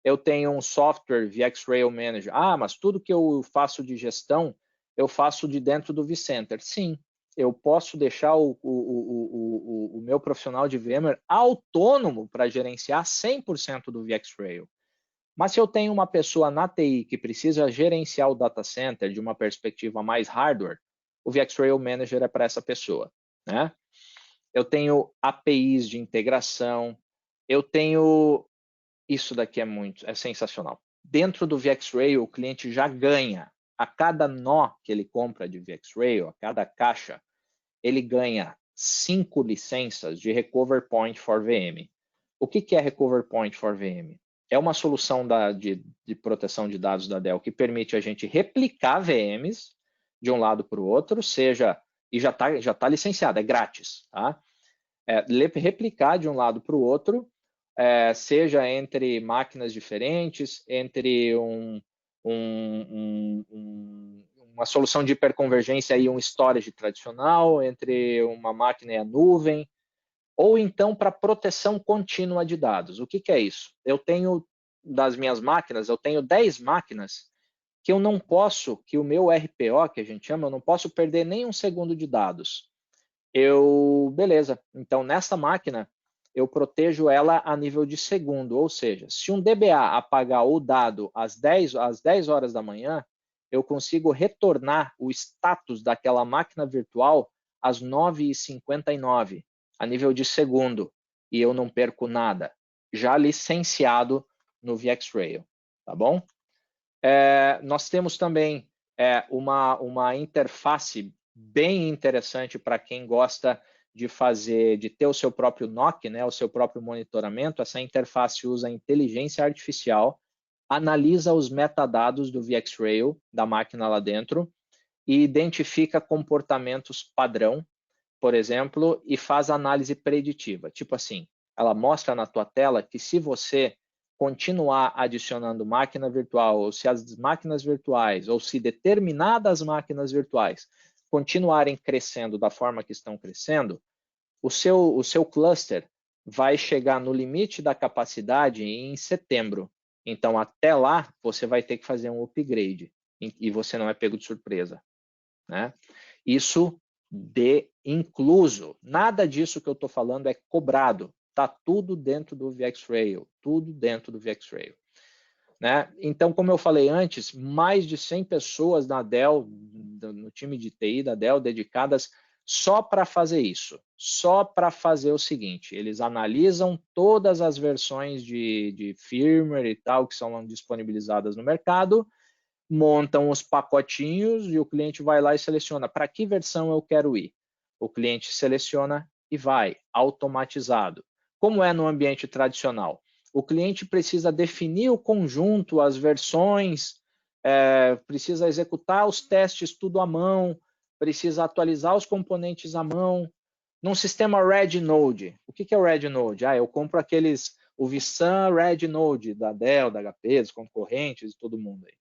Eu tenho um software VxRail Manager. Ah, mas tudo que eu faço de gestão, eu faço de dentro do vCenter. Sim, eu posso deixar o meu profissional de VMware autônomo para gerenciar 100% do VxRail. Mas se eu tenho uma pessoa na TI que precisa gerenciar o data center de uma perspectiva mais hardware, o VxRail Manager é para essa pessoa. Né? Eu tenho APIs de integração, eu tenho... Isso daqui é sensacional. Dentro do VxRail, o cliente já ganha, a cada nó que ele compra de VxRail, a cada caixa, ele ganha 5 licenças de Recover Point for VM. O que é Recover Point for VM? É uma solução de proteção de dados da Dell que permite a gente replicar VMs de um lado para o outro, e já tá licenciado, é grátis. Tá? Replicar de um lado para o outro, seja entre máquinas diferentes, entre uma solução de hiperconvergência e um storage tradicional, entre uma máquina e a nuvem, ou então para proteção contínua de dados. O que é isso? Eu tenho, das minhas máquinas, eu tenho 10 máquinas que eu não posso, que o meu RPO, que a gente chama, eu não posso perder nem um segundo de dados. Beleza, então nessa máquina, eu protejo ela a nível de segundo, ou seja, se um DBA apagar o dado às 10 horas da manhã, eu consigo retornar o status daquela máquina virtual às 9h59, a nível de segundo, e eu não perco nada, já licenciado no VxRail, tá bom? Nós temos também uma interface bem interessante para quem gosta de ter o seu próprio NOC, né, o seu próprio monitoramento. Essa interface usa inteligência artificial, analisa os metadados do VxRail, da máquina lá dentro, e identifica comportamentos padrão, por exemplo, e faz análise preditiva. Tipo assim, ela mostra na tua tela que se você continuar adicionando máquina virtual, ou se as máquinas virtuais, ou se determinadas máquinas virtuais continuarem crescendo da forma que estão crescendo, o seu cluster vai chegar no limite da capacidade em setembro. Então, até lá, você vai ter que fazer um upgrade e você não é pego de surpresa. Né? Isso de incluso. Nada disso que eu estou falando é cobrado. Está tudo dentro do VxRail. Tudo dentro do VxRail. Né? Então, como eu falei antes, mais de 100 pessoas na Dell, no time de TI da Dell, dedicadas só para fazer isso. Só para fazer o seguinte, eles analisam todas as versões de firmware e tal que são disponibilizadas no mercado, montam os pacotinhos e o cliente vai lá e seleciona para que versão eu quero ir. O cliente seleciona e vai, automatizado. Como é no ambiente tradicional? O cliente precisa definir o conjunto, as versões, precisa executar os testes tudo à mão, precisa atualizar os componentes à mão, Num sistema Red Node, o que é o Red Node? Eu compro o vSAN Red Node da Dell, da HP, dos concorrentes, de todo mundo aí.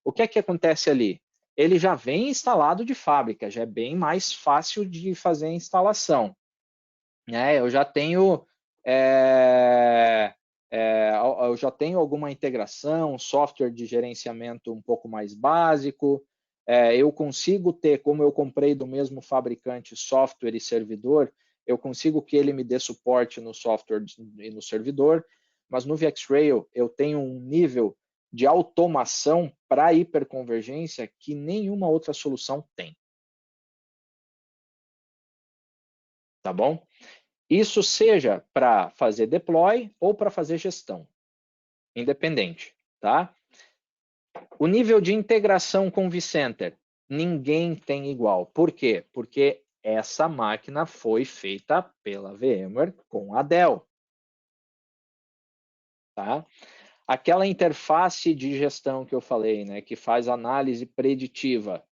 O que é que acontece ali? Ele já vem instalado de fábrica, já é bem mais fácil de fazer a instalação. Eu já tenho eu já tenho alguma integração, software de gerenciamento um pouco mais básico. Eu consigo ter, como eu comprei do mesmo fabricante software e servidor, eu consigo que ele me dê suporte no software e no servidor, mas no VxRail eu tenho um nível de automação para hiperconvergência que nenhuma outra solução tem. Tá bom? Isso seja para fazer deploy ou para fazer gestão, independente, tá? O nível de integração com o vCenter, ninguém tem igual. Por quê? Porque essa máquina foi feita pela VMware com a Dell. Tá? Aquela interface de gestão que eu falei, né, que faz análise preditiva,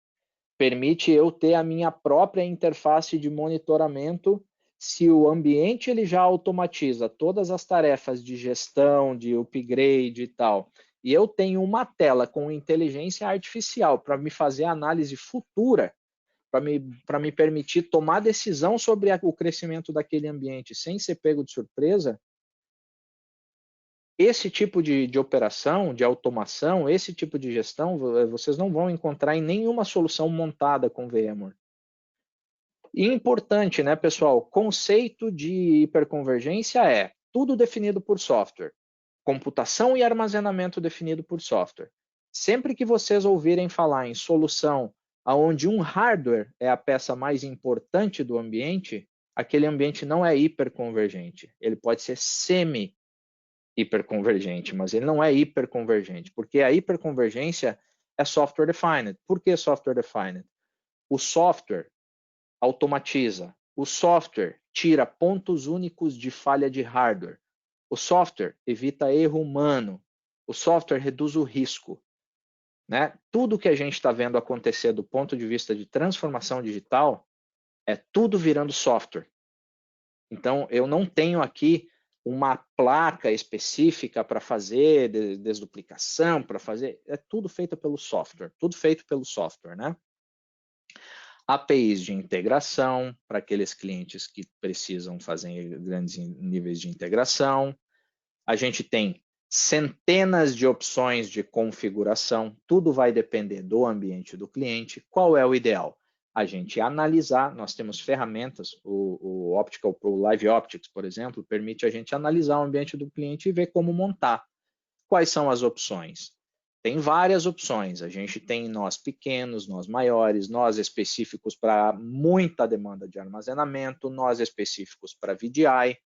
permite eu ter a minha própria interface de monitoramento se o ambiente ele já automatiza todas as tarefas de gestão, de upgrade e tal, e eu tenho uma tela com inteligência artificial para me fazer análise futura, para me permitir tomar decisão sobre o crescimento daquele ambiente sem ser pego de surpresa, esse tipo de operação, de automação, esse tipo de gestão, vocês não vão encontrar em nenhuma solução montada com VMware. E importante, né, pessoal? Conceito de hiperconvergência é tudo definido por software. Computação e armazenamento definido por software. Sempre que vocês ouvirem falar em solução onde um hardware é a peça mais importante do ambiente, aquele ambiente não é hiperconvergente. Ele pode ser semi-hiperconvergente, mas ele não é hiperconvergente, porque a hiperconvergência é software defined. Por que software defined? O software automatiza. O software tira pontos únicos de falha de hardware. O software evita erro humano. O software reduz o risco. Né? Tudo que a gente está vendo acontecer do ponto de vista de transformação digital é tudo virando software. Então, eu não tenho aqui uma placa específica para fazer desduplicação, para fazer. É tudo feito pelo software. Tudo feito pelo software, né? APIs de integração para aqueles clientes que precisam fazer grandes níveis de integração. A gente tem centenas de opções de configuração, tudo vai depender do ambiente do cliente. Qual é o ideal? A gente analisar, nós temos ferramentas, o Live Optics, por exemplo, permite a gente analisar o ambiente do cliente e ver como montar. Quais são as opções? Tem várias opções. A gente tem nós pequenos, nós maiores, nós específicos para muita demanda de armazenamento, nós específicos para VDI.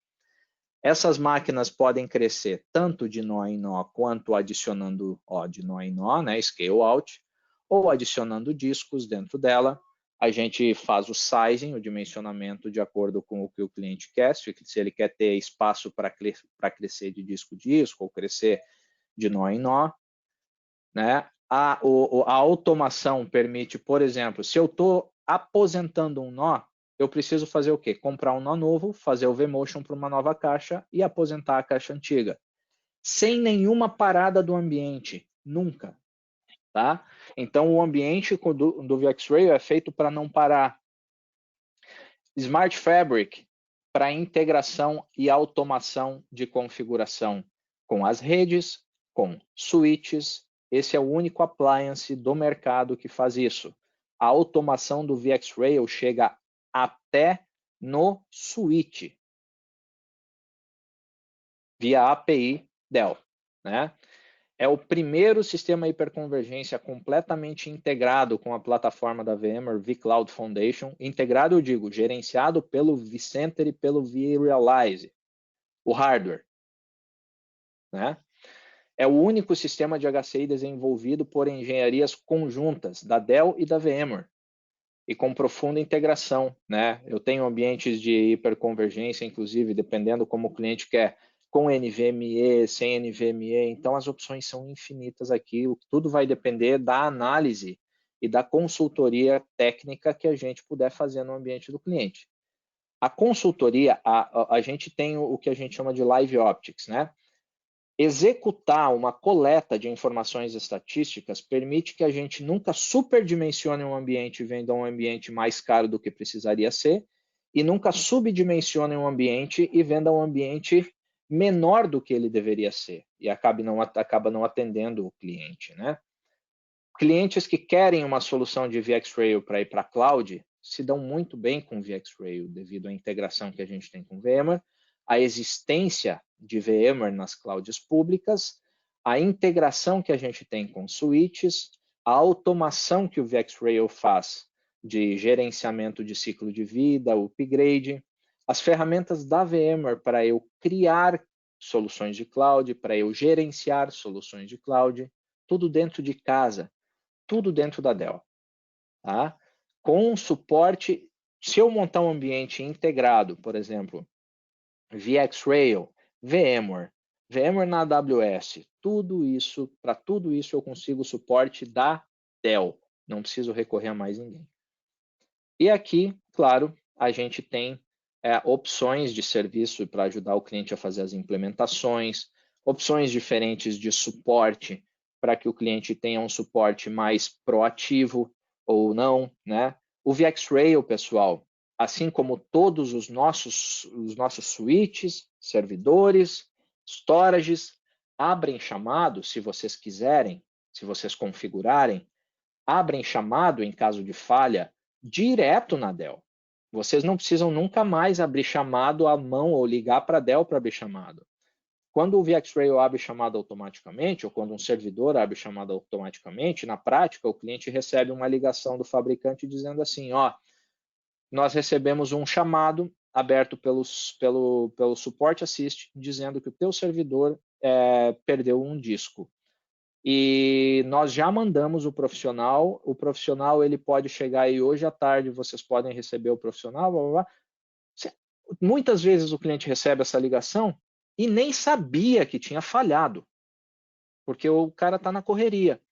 Essas máquinas podem crescer tanto de nó em nó, quanto adicionando de nó em nó, né, scale out, ou adicionando discos dentro dela. A gente faz o sizing, o dimensionamento de acordo com o que o cliente quer, se ele quer ter espaço para crescer de disco, ou crescer de nó em nó. Né? A automação permite, por exemplo, se eu estou aposentando um nó, eu preciso fazer o quê? Comprar um nó novo, fazer o vMotion para uma nova caixa e aposentar a caixa antiga. Sem nenhuma parada do ambiente, nunca. Tá? Então, o ambiente do VxRail é feito para não parar. Smart Fabric, para integração e automação de configuração com as redes, com switches. Esse é o único appliance do mercado que faz isso. A automação do VxRail chega até no switch, via API Dell. Né? É o primeiro sistema hiperconvergência completamente integrado com a plataforma da VMware vCloud Foundation. Integrado, eu digo, gerenciado pelo vCenter e pelo vRealize, o hardware. Né? É o único sistema de HCI desenvolvido por engenharias conjuntas da Dell e da VMware e com profunda integração. Né? Eu tenho ambientes de hiperconvergência, inclusive, dependendo como o cliente quer, com NVMe, sem NVMe, então as opções são infinitas aqui, tudo vai depender da análise e da consultoria técnica que a gente puder fazer no ambiente do cliente. A consultoria, a gente tem o que a gente chama de live optics, né? Executar uma coleta de informações estatísticas permite que a gente nunca superdimensione um ambiente e venda um ambiente mais caro do que precisaria ser, e nunca subdimensione um ambiente e venda um ambiente menor do que ele deveria ser, e acaba não atendendo o cliente, né? Clientes que querem uma solução de VxRail para ir para a cloud se dão muito bem com VxRail devido à integração que a gente tem com VMware, a existência de VMware nas clouds públicas, a integração que a gente tem com switches, a automação que o VxRail faz de gerenciamento de ciclo de vida, upgrade, as ferramentas da VMware para eu criar soluções de cloud, para eu gerenciar soluções de cloud, tudo dentro de casa, tudo dentro da Dell. Tá? Com suporte, se eu montar um ambiente integrado, por exemplo, VxRail, VMware, VMware na AWS, para tudo isso eu consigo suporte da Dell. Não preciso recorrer a mais ninguém. E aqui, claro, a gente tem opções de serviço para ajudar o cliente a fazer as implementações, opções diferentes de suporte para que o cliente tenha um suporte mais proativo ou não, né? O VxRail, pessoal, assim como todos os nossos switches, servidores, storages, abrem chamado, se vocês quiserem, se vocês configurarem, abrem chamado em caso de falha direto na Dell. Vocês não precisam nunca mais abrir chamado à mão ou ligar para a Dell para abrir chamado. Quando o VxRail abre chamada automaticamente, ou quando um servidor abre chamada automaticamente, na prática, o cliente recebe uma ligação do fabricante dizendo assim, ó, nós recebemos um chamado aberto pelo Support Assist, dizendo que o teu servidor perdeu um disco. E nós já mandamos o profissional ele pode chegar aí hoje à tarde, vocês podem receber o profissional, blá, blá, blá. Muitas vezes o cliente recebe essa ligação e nem sabia que tinha falhado, porque o cara está na correria.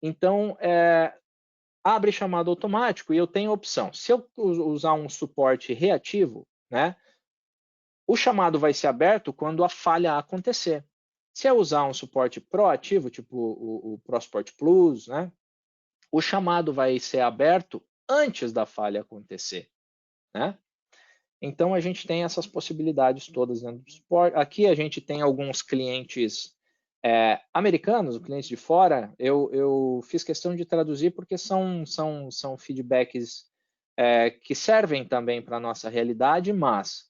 Então, abre chamado automático e eu tenho a opção. Se eu usar um suporte reativo, né, o chamado vai ser aberto quando a falha acontecer. Se eu usar um suporte proativo, tipo o ProSupport Plus, né, o chamado vai ser aberto antes da falha acontecer, né? Então, a gente tem essas possibilidades todas dentro do suporte. Aqui a gente tem alguns clientes americanos, clientes de fora. Eu fiz questão de traduzir porque são feedbacks que servem também para a nossa realidade, mas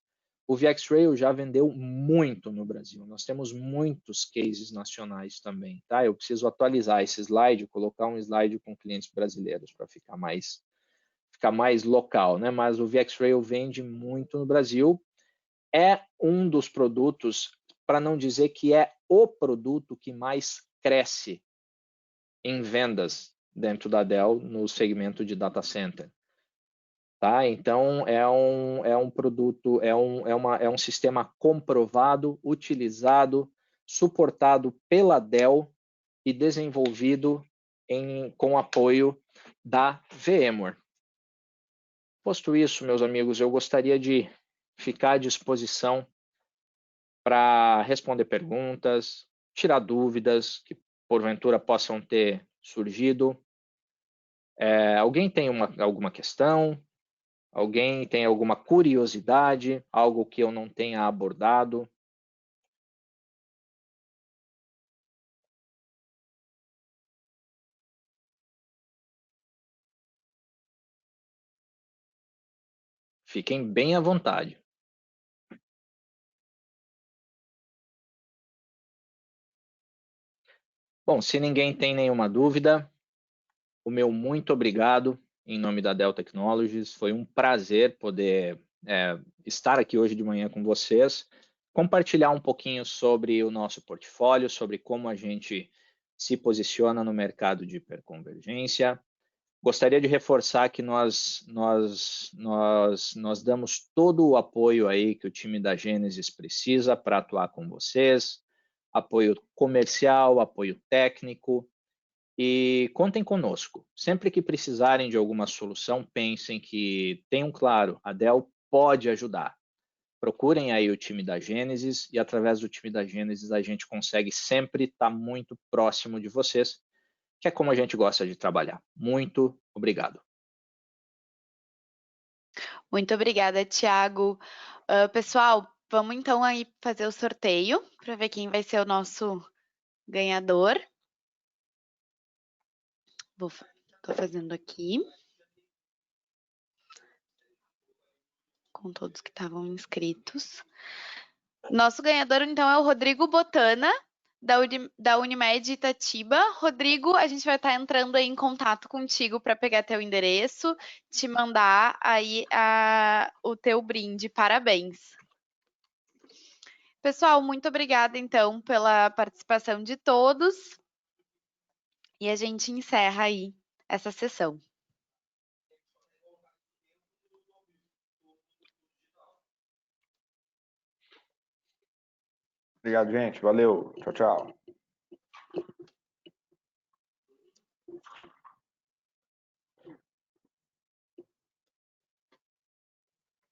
o VxRail já vendeu muito no Brasil. Nós temos muitos cases nacionais também, tá? Eu preciso atualizar esse slide, colocar um slide com clientes brasileiros para ficar mais local, né? Mas o VxRail vende muito no Brasil. É um dos produtos, para não dizer que é o produto que mais cresce em vendas dentro da Dell no segmento de data center. Tá? Então, é um produto, é um sistema comprovado, utilizado, suportado pela Dell e desenvolvido com apoio da VMware. Posto isso, meus amigos, eu gostaria de ficar à disposição para responder perguntas, tirar dúvidas que porventura possam ter surgido. Alguém tem alguma questão? Alguém tem alguma curiosidade? Algo que eu não tenha abordado? Fiquem bem à vontade. Bom, se ninguém tem nenhuma dúvida, o meu muito obrigado em nome da Dell Technologies. Foi um prazer poder estar aqui hoje de manhã com vocês, compartilhar um pouquinho sobre o nosso portfólio, sobre como a gente se posiciona no mercado de hiperconvergência. Gostaria de reforçar que nós damos todo o apoio aí que o time da Gênesis precisa para atuar com vocês, apoio comercial, apoio técnico, e contem conosco. Sempre que precisarem de alguma solução, pensem que, tenham claro, a Dell pode ajudar. Procurem aí o time da Gênesis e através do time da Gênesis a gente consegue sempre estar muito próximo de vocês, que é como a gente gosta de trabalhar. Muito obrigado. Muito obrigada, Thiago. Pessoal, vamos então aí fazer o sorteio para ver quem vai ser o nosso ganhador. Estou fazendo aqui com todos que estavam inscritos. Nosso ganhador, então, é o Rodrigo Botana, da Unimed Itatiba. Rodrigo, a gente vai estar entrando aí em contato contigo para pegar teu endereço, te mandar aí o teu brinde. Parabéns. Pessoal, muito obrigada, então, pela participação de todos. E a gente encerra aí essa sessão. Obrigado, gente. Valeu. Tchau, tchau.